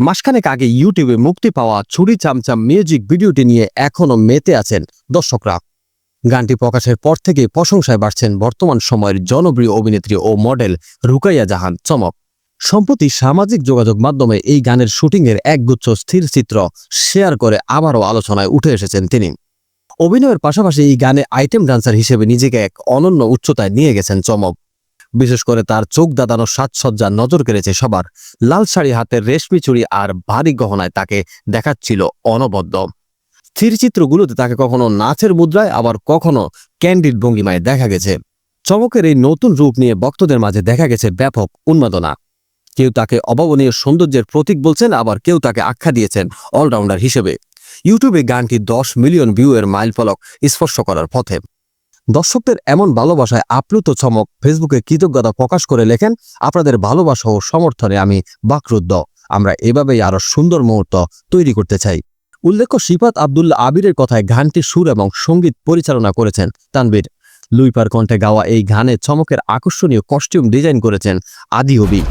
মাসখানেক আগে ইউটিউবে মুক্তি পাওয়া ছুরি চামচাম মিউজিক ভিডিওটি নিয়ে এখনও মেতে আছেন দর্শকরা। গানটি প্রকাশের পর থেকে প্রশংসায় বাড়ছেন বর্তমান সময়ের জনপ্রিয় অভিনেত্রী ও মডেল রুকাইয়া জাহান চমক। সম্প্রতি সামাজিক যোগাযোগ মাধ্যমে এই গানের শুটিংয়ের একগুচ্ছ স্থির চিত্র শেয়ার করে আবারও আলোচনায় উঠে এসেছেন তিনি। অভিনয়ের পাশাপাশি এই গানে আইটেম ডান্সার হিসেবে নিজেকে এক অনন্য উচ্চতায় নিয়ে গেছেন চমক। বিশেষ করে তার চোখ দাদানো সাজসজ্জা নজর কেড়েছে সবার। লাল শাড়ি, হাতের রেশমি চুড়ি আর ভারী গহনায় তাকে দেখাচ্ছিল অনবদ্য। স্থির চিত্রগুলোতে তাকে কখনো নাচের মুদ্রায়, আবার কখনো ক্যান্ডিড ভঙ্গিমায় দেখা গেছে। চমকের এই নতুন রূপ নিয়ে ভক্তদের মাঝে দেখা গেছে ব্যাপক উন্মাদনা। কেউ তাকে অভাবনীয় সৌন্দর্যের প্রতীক বলছেন, আবার কেউ তাকে আখ্যা দিয়েছেন অলরাউন্ডার হিসেবে। ইউটিউবে গানটি 10 মিলিয়ন ভিউয়ের মাইলফলক স্পর্শ করার পথে। দর্শকদের এমন ভালোবাসায় আপ্লুত চমক ফেসবুকে কৃতজ্ঞতা প্রকাশ করে লেখেন, আপনাদের ভালোবাসা ও সমর্থনে আমি বাকরুদ্ধ। আমরা এভাবেই আরো সুন্দর মুহূর্ত তৈরি করতে চাই। উল্লেখ্য, শিফাত আব্দুল্লাহ আবিরের কথায় গানটির সুর এবং সঙ্গীত পরিচালনা করেছেন তানভীর। লুইপার কণ্ঠে গাওয়া এই গানে চমকের আকর্ষণীয় কস্টিউম ডিজাইন করেছেন আদি অবি।